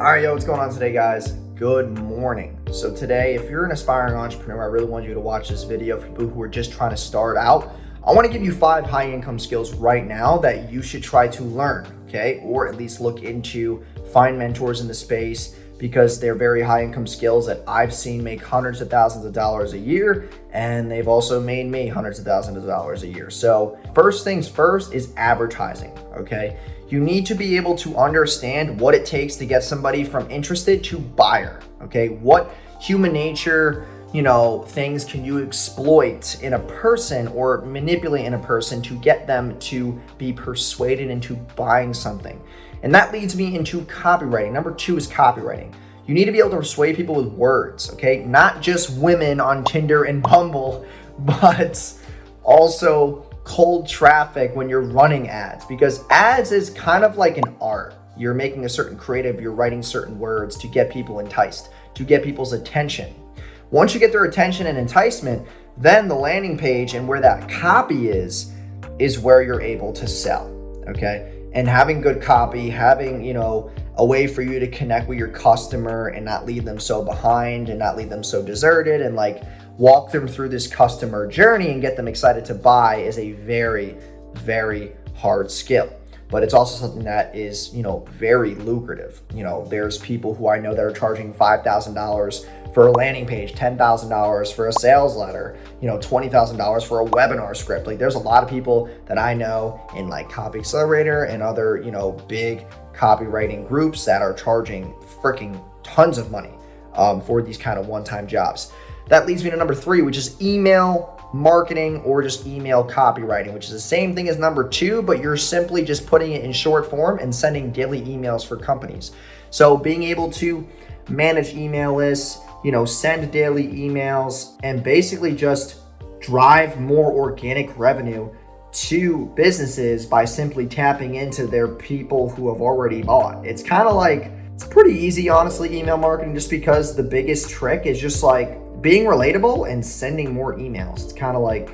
All right, yo, what's going on today, guys? Good morning. So today, if you're an aspiring entrepreneur, I really want you to watch this video for people who are just trying to start out. I want to give you 5 high income skills right now that you should try to learn, okay? Or at least look into, find mentors in the space, because they're very high income skills that I've seen make hundreds of thousands of dollars a year, and they've also made me hundreds of thousands of dollars a year. So first things first is advertising, okay? You need to be able to understand what it takes to get somebody from interested to buyer, okay? What human nature, things can you exploit in a person or manipulate in a person to get them to be persuaded into buying something? And that leads me into copywriting. Number 2 is copywriting. You need to be able to persuade people with words, okay? Not just women on Tinder and Bumble, but also cold traffic when you're running ads, because ads is kind of like an art. You're making a certain creative, you're writing certain words to get people enticed, to get people's attention. Once you get their attention and enticement, then the landing page and where that copy is where you're able to sell, okay? And having good copy, having, a way for you to connect with your customer and not leave them so behind and not leave them so deserted, and walk them through this customer journey and get them excited to buy is a very, very hard skill. But it's also something that is, very lucrative. There's people who I know that are charging $5,000 for a landing page, $10,000 for a sales letter, $20,000 for a webinar script. There's a lot of people that I know in Copy Accelerator and other, big copywriting groups that are charging freaking tons of money for these kind of one-time jobs. That leads me to number 3, which is email marketing or just email copywriting, which is the same thing as number 2, but you're simply just putting it in short form and sending daily emails for companies. So being able to manage email lists, send daily emails, and basically just drive more organic revenue to businesses by simply tapping into their people who have already bought. It's kind of it's pretty easy, honestly, email marketing, just because the biggest trick is just being relatable and sending more emails. It's kind of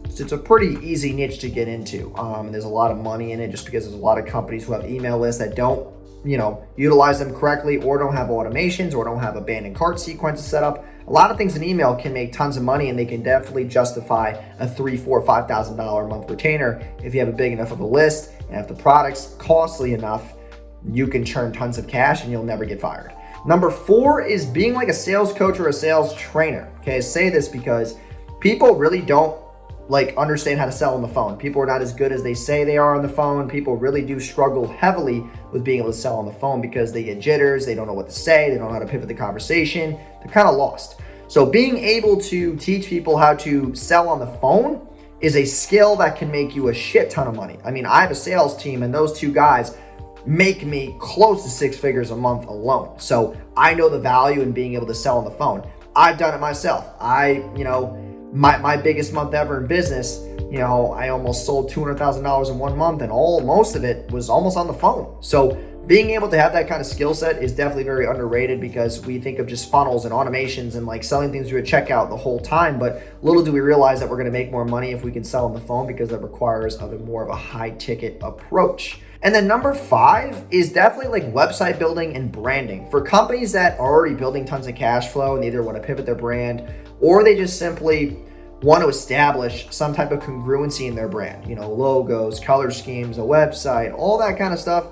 it's a pretty easy niche to get into. There's a lot of money in it just because there's a lot of companies who have email lists that don't, utilize them correctly, or don't have automations, or don't have abandoned cart sequences set up. A lot of things in email can make tons of money, and they can definitely justify a $3,000, $4,000, $5,000 a month retainer if you have a big enough of a list, and if the product's costly enough, you can churn tons of cash and you'll never get fired. Number 4 is being like a sales coach or a sales trainer. Okay, I say this because people really don't understand how to sell on the phone. People are not as good as they say they are on the phone. People really do struggle heavily with being able to sell on the phone because they get jitters, they don't know what to say, they don't know how to pivot the conversation, they're kind of lost. So being able to teach people how to sell on the phone is a skill that can make you a shit ton of money. I mean, I have a sales team, and those 2 guys make me close to 6 figures a month alone. So I know the value in being able to sell on the phone. I've done it myself. My biggest month ever in business, I almost sold $200,000 in 1 month, and most of it was almost on the phone. So being able to have that kind of skill set is definitely very underrated, because we think of just funnels and automations and selling things through a checkout the whole time. But little do we realize that we're going to make more money if we can sell on the phone, because that requires more of a high ticket approach. And then number 5 is definitely website building and branding. For companies that are already building tons of cash flow and they either want to pivot their brand, or they just simply want to establish some type of congruency in their brand, logos, color schemes, a website, all that kind of stuff.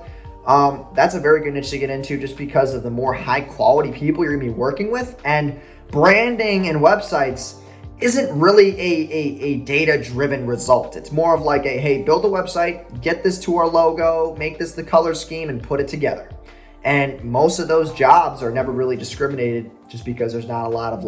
That's a very good niche to get into, just because of the more high quality people you're gonna be working with. And branding and websites isn't really a data-driven result. It's more of hey, build a website, get this to our logo, make this the color scheme, and put it together. And most of those jobs are never really discriminated, just because there's not a lot of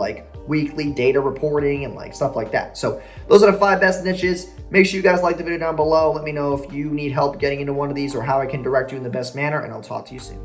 weekly data reporting and stuff like that. So those are the 5 best niches. Make sure you guys like the video down below. Let me know if you need help getting into one of these, or how I can direct you in the best manner, and I'll talk to you soon.